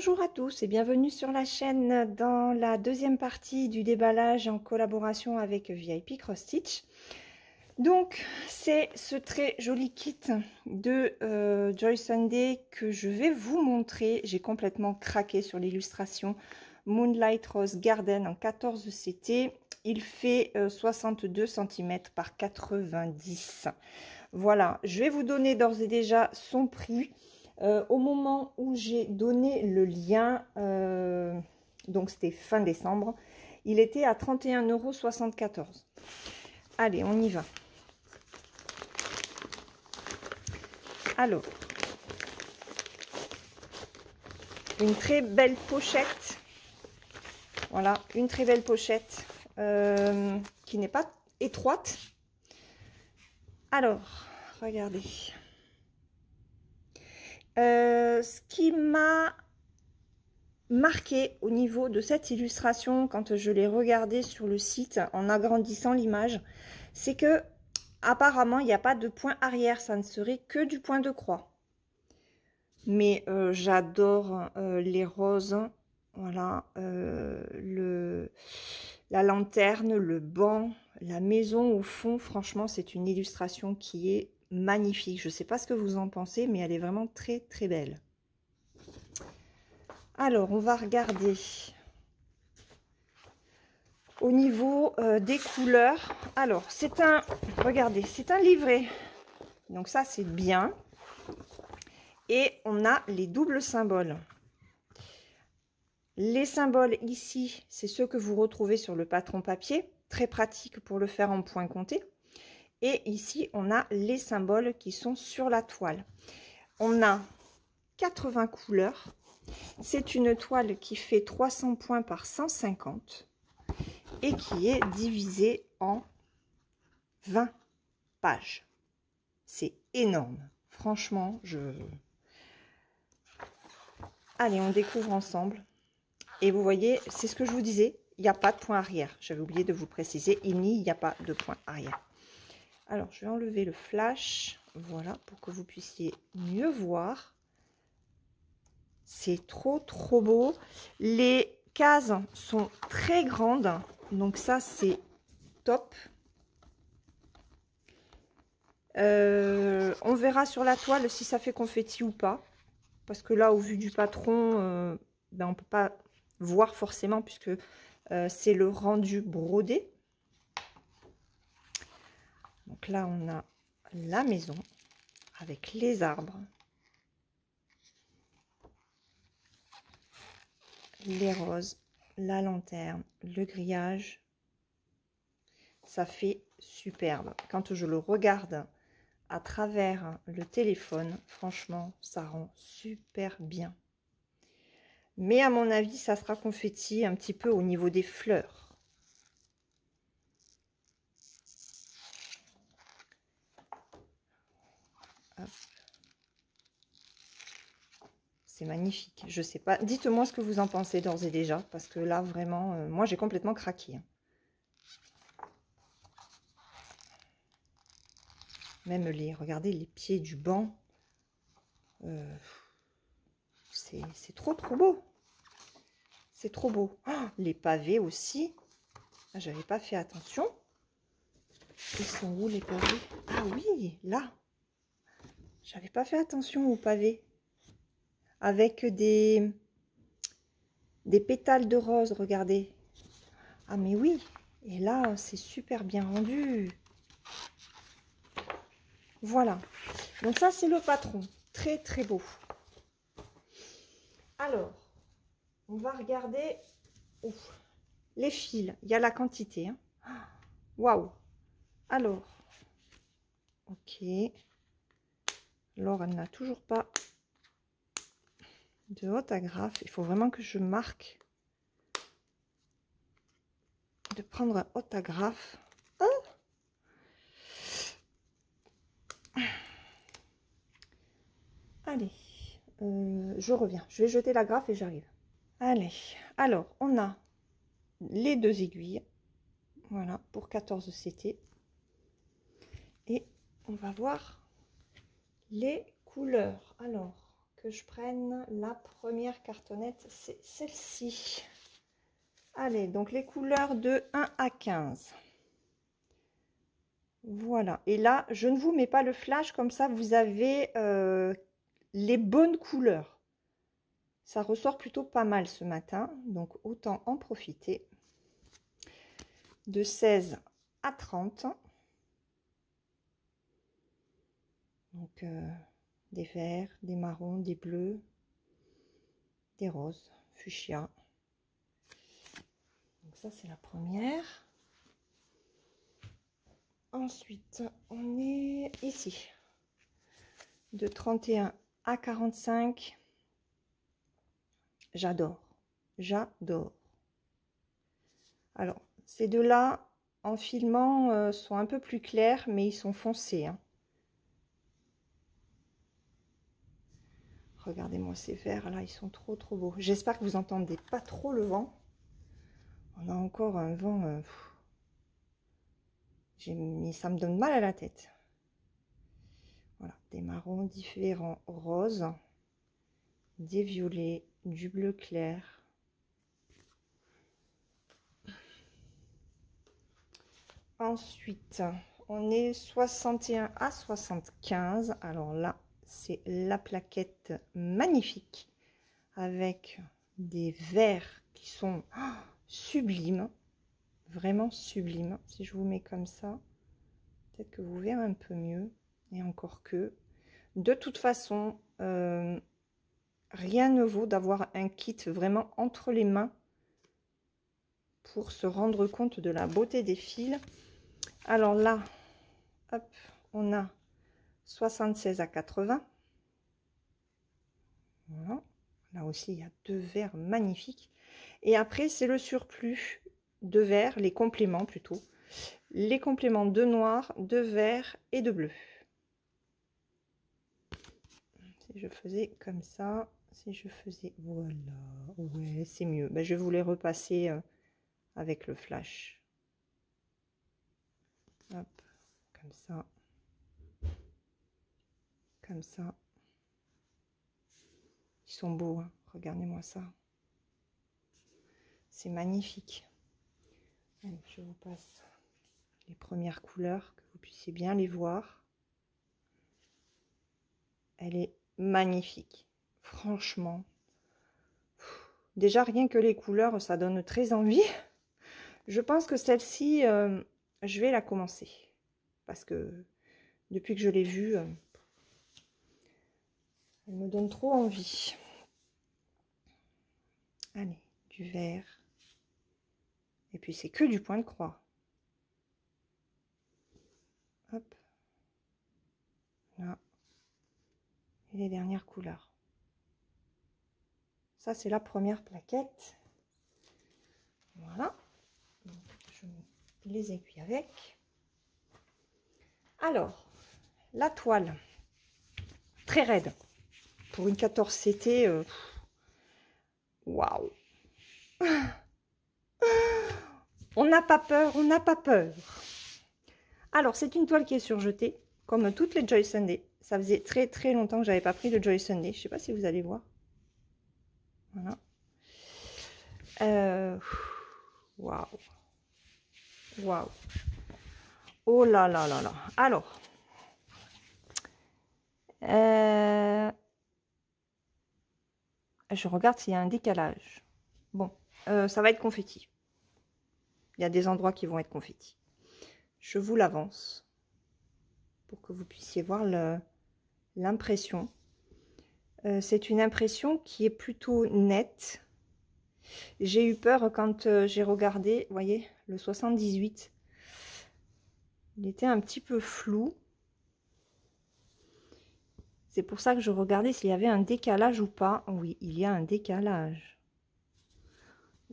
Bonjour à tous et bienvenue sur la chaîne dans la deuxième partie du déballage en collaboration avec VIP Cross Stitch. Donc c'est ce très joli kit de Joy Sunday que je vais vous montrer. J'ai complètement craqué sur l'illustration Moonlight Rose Garden en 14 CT. Il fait 62 cm par 90. Voilà, je vais vous donner d'ores et déjà son prix. Au moment où j'ai donné le lien, donc c'était fin décembre, il était à 31,74 €. Allez, on y va. Alors, une très belle pochette. Voilà, une très belle pochette qui n'est pas étroite. Alors, regardez. Ce qui m'a marqué au niveau de cette illustration quand je l'ai regardée sur le site en agrandissant l'image, c'est que apparemment il n'y a pas de point arrière, ça ne serait que du point de croix. Mais j'adore les roses, voilà, la lanterne, le banc, la maison au fond. Franchement, c'est une illustration qui est magnifique. Je ne sais pas ce que vous en pensez, mais elle est vraiment très très belle. Alors, on va regarder au niveau des couleurs. Alors, c'est un, regardez, c'est un livret. Donc ça, c'est bien. Et on a les doubles symboles. Les symboles ici, c'est ceux que vous retrouvez sur le patron papier. Très pratique pour le faire en point compté. Et ici, on a les symboles qui sont sur la toile. On a 80 couleurs. C'est une toile qui fait 300 points par 150 et qui est divisée en 20 pages. C'est énorme. Franchement, Allez, on découvre ensemble. Et vous voyez, c'est ce que je vous disais, il n'y a pas de point arrière. J'avais oublié de vous préciser, il n'y a pas de point arrière. Alors, je vais enlever le flash, voilà, pour que vous puissiez mieux voir. C'est trop, trop beau. Les cases sont très grandes, donc ça, c'est top. On verra sur la toile si ça fait confetti ou pas. Parce que là, au vu du patron, ben, on ne peut pas voir forcément puisque c'est le rendu brodé. Donc là, on a la maison avec les arbres, les roses, la lanterne, le grillage. Ça fait superbe. Quand je le regarde à travers le téléphone, franchement, ça rend super bien. Mais à mon avis, ça sera confetti un petit peu au niveau des fleurs. C'est magnifique. Je sais pas. Dites-moi ce que vous en pensez d'ores et déjà, parce que là, vraiment, moi, j'ai complètement craqué. Même regardez les pieds du banc. C'est trop, trop beau. C'est trop beau. Oh, les pavés aussi. Ah, j'avais pas fait attention. Ils sont où les pavés? Ah oui, là. J'avais pas fait attention aux pavés. Avec des pétales de rose, regardez. Ah mais oui. Et là, c'est super bien rendu. Voilà. Donc ça, c'est le patron. Très, très beau. Alors, on va regarder les fils. Il y a la quantité. Hein. Waouh. Alors, ok. Alors, elle n'a toujours pas de haute agrafe. Il faut vraiment que je marque de prendre un haute agrafe. Oh, allez, je reviens. Je vais jeter l'agrafe et j'arrive. Allez, alors, on a les deux aiguilles. Voilà, pour 14 CT. Et on va voir les couleurs. Alors, que je prenne la première cartonnette, c'est celle-ci. Allez, donc les couleurs de 1 à 15. Voilà, et là, je ne vous mets pas le flash, comme ça, vous avez les bonnes couleurs. Ça ressort plutôt pas mal ce matin, donc autant en profiter. De 16 à 30. Donc, des verts, des marrons, des bleus, des roses, fuchsia. Donc ça, c'est la première. Ensuite, on est ici. De 31 à 45. J'adore. J'adore. Alors, ces deux-là, en filmant, sont un peu plus clairs, mais ils sont foncés. Hein. Regardez-moi ces verts là, ils sont trop trop beaux. J'espère que vous entendez pas trop le vent. On a encore un vent... mais ça me donne mal à la tête. Voilà, des marrons différents roses, des violets, du bleu clair. Ensuite, on est 61 à 75. Alors là, c'est la plaquette magnifique avec des verts qui sont sublimes, vraiment sublimes. Si je vous mets comme ça, peut-être que vous verrez un peu mieux. Et encore que, de toute façon, rien ne vaut d'avoir un kit vraiment entre les mains pour se rendre compte de la beauté des fils. Alors là, hop, on a 76 à 80. Voilà. Là aussi, il y a deux verts magnifiques. Et après, c'est le surplus de verts, les compléments plutôt. Les compléments de noir, de vert et de bleu. Si je faisais comme ça, si je faisais... Voilà, ouais, c'est mieux. Ben, je vais vous les repasser avec le flash. Hop, comme ça. Comme ça. Ils sont beaux, hein. Regardez-moi ça. C'est magnifique. Allez, je vous passe les premières couleurs, que vous puissiez bien les voir. Elle est magnifique. Franchement. Déjà, rien que les couleurs, ça donne très envie. Je pense que celle-ci, je vais la commencer. Parce que depuis que je l'ai vue, elle me donne trop envie. Allez, du vert. Et puis, c'est que du point de croix. Hop. Là. Et les dernières couleurs. Ça, c'est la première plaquette. Voilà. Donc, je mets les aiguilles avec. Alors, la toile. Très raide. Pour une 14 CT. Waouh. On n'a pas peur, on n'a pas peur. Alors, c'est une toile qui est surjetée, comme toutes les Joy Sunday. Ça faisait très très longtemps que j'avais pas pris de Joy Sunday. Je ne sais pas si vous allez voir. Voilà. Waouh. Waouh. Oh là là là là. Alors. Je regarde s'il y a un décalage. Bon, ça va être confetti. Il y a des endroits qui vont être confetti. Je vous l'avance pour que vous puissiez voir l'impression. C'est une impression qui est plutôt nette. J'ai eu peur quand j'ai regardé, vous voyez, le 78. Il était un petit peu flou. C'est pour ça que je regardais s'il y avait un décalage ou pas. Oui, il y a un décalage.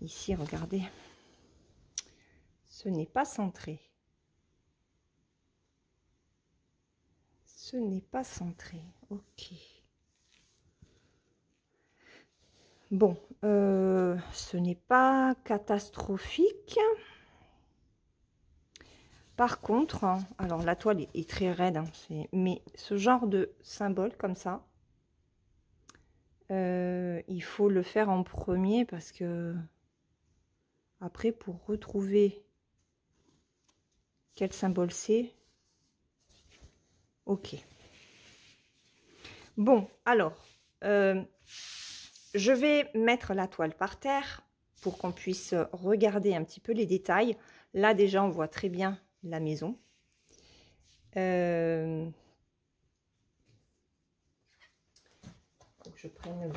Ici, regardez. Ce n'est pas centré. Ce n'est pas centré. Ok. Bon, ce n'est pas catastrophique. Par contre, hein, alors la toile est très raide, hein, mais ce genre de symbole comme ça, il faut le faire en premier parce que après pour retrouver quel symbole c'est. Ok. Bon, alors, je vais mettre la toile par terre pour qu'on puisse regarder un petit peu les détails. Là, déjà, on voit très bien la maison. Faut que je prenne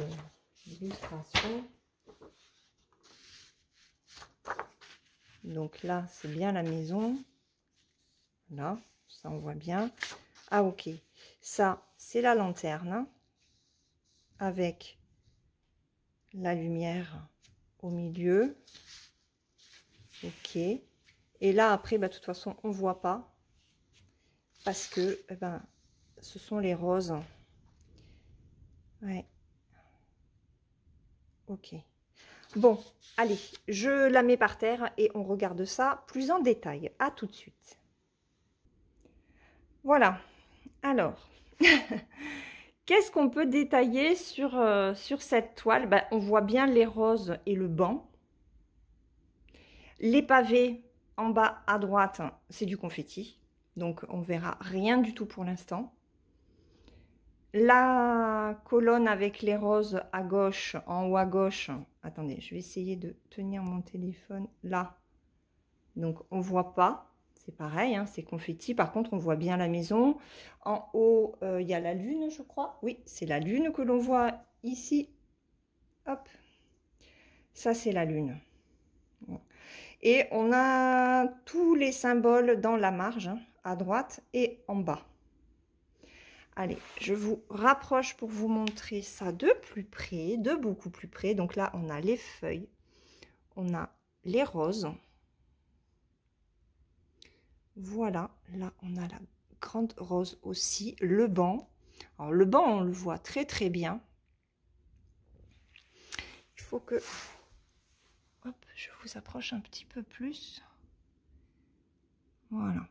l'illustration. Donc là, c'est bien la maison. Là, ça, on voit bien. Ah, ok. Ça, c'est la lanterne avec la lumière au milieu. Ok. Et là, après, bah, de toute façon, on voit pas parce que ce sont les roses. Ouais. Ok. Bon, allez, je la mets par terre et on regarde ça plus en détail. À tout de suite. Voilà. Alors, qu'est-ce qu'on peut détailler sur cette toile? On voit bien les roses et le banc. Les pavés en bas à droite, c'est du confetti. Donc, on verra rien du tout pour l'instant. La colonne avec les roses à gauche, en haut à gauche. Attendez, je vais essayer de tenir mon téléphone là. Donc, on ne voit pas. C'est pareil, hein, c'est confetti. Par contre, on voit bien la maison. En haut, il y a la lune, je crois. Oui, c'est la lune que l'on voit ici. Hop. Ça, c'est la lune. Et on a tous les symboles dans la marge, hein, à droite et en bas. Allez, je vous rapproche pour vous montrer ça de plus près, de beaucoup plus près. Donc là, on a les feuilles, on a les roses. Voilà, là, on a la grande rose aussi, le banc. Alors, le banc, on le voit très, très bien. Il faut que... Hop, je vous approche un petit peu plus. Voilà.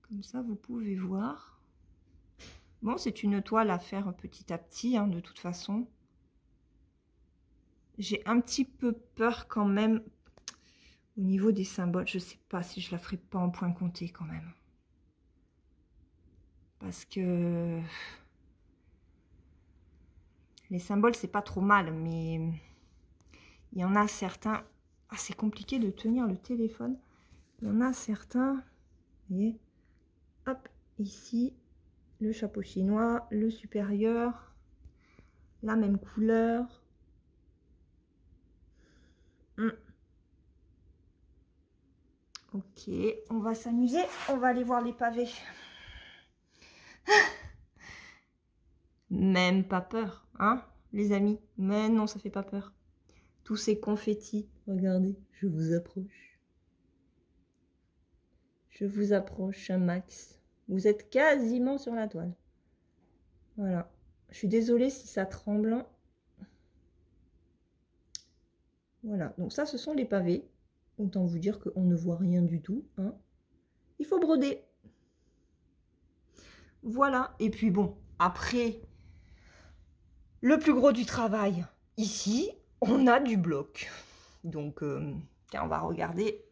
Comme ça, vous pouvez voir. Bon, c'est une toile à faire petit à petit, hein, de toute façon. J'ai un petit peu peur quand même au niveau des symboles. Je ne sais pas si je la ferai pas en point compté quand même. Parce que les symboles, c'est pas trop mal, mais il y en a certains... Ah, c'est compliqué de tenir le téléphone. Il y en a certains, vous voyez, hop, ici, le chapeau chinois, le supérieur, la même couleur. Ok, on va s'amuser, on va aller voir les pavés. Même pas peur, hein, les amis? Mais non, ça fait pas peur. Tous ces confettis, regardez, je vous approche. Je vous approche un max. Vous êtes quasiment sur la toile. Voilà. Je suis désolée si ça tremble. Voilà, donc ça, ce sont les pavés. Autant vous dire qu'on ne voit rien du tout, hein. Il faut broder. Voilà, et puis bon, après, le plus gros du travail, ici, on a du bloc. Donc, tiens, on va regarder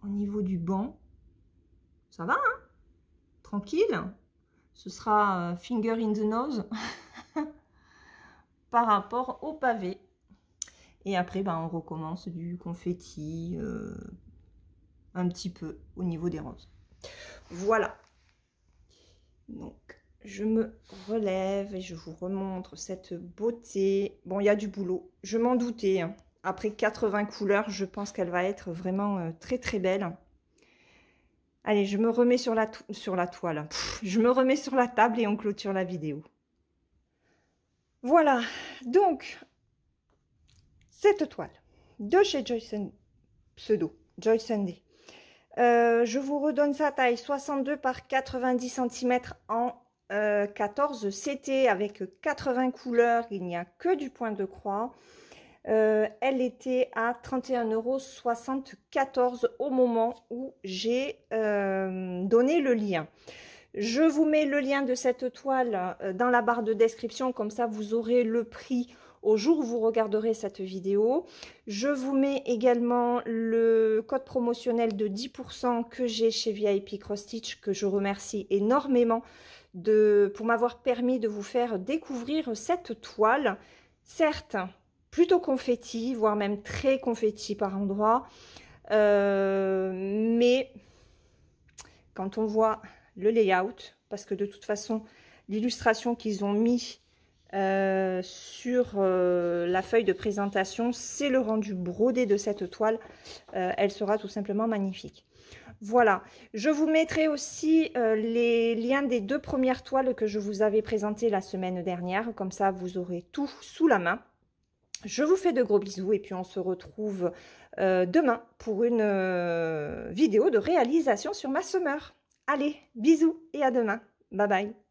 au niveau du banc. Ça va, hein? Tranquille. Ce sera finger in the nose par rapport au pavé. Et après, on recommence du confetti un petit peu au niveau des roses. Voilà. Donc, je me relève et je vous remontre cette beauté. Bon, il y a du boulot. Je m'en doutais, hein. Après 80 couleurs, je pense qu'elle va être vraiment très, très belle. Allez, je me remets sur la toile. Je me remets sur la table et on clôture la vidéo. Voilà. Donc, cette toile de chez Joyce Pseudo, Joyce Sunday. Je vous redonne sa taille 62 par 90 cm en 14 CT avec 80 couleurs. Il n'y a que du point de croix. Elle était à 31,74 € au moment où j'ai donné le lien. Je vous mets le lien de cette toile dans la barre de description, comme ça vous aurez le prix au jour où vous regarderez cette vidéo. Je vous mets également le code promotionnel de 10% que j'ai chez VIP Cross Stitch, que je remercie énormément pour m'avoir permis de vous faire découvrir cette toile. Certes, plutôt confetti, voire même très confetti par endroits, mais quand on voit le layout, parce que de toute façon, l'illustration qu'ils ont mis sur la feuille de présentation, c'est le rendu brodé de cette toile. Elle sera tout simplement magnifique. Voilà, je vous mettrai aussi les liens des 2 premières toiles que je vous avais présentées la semaine dernière. Comme ça, vous aurez tout sous la main. Je vous fais de gros bisous et puis on se retrouve demain pour une vidéo de réalisation sur ma semeur. Allez, bisous et à demain. Bye bye.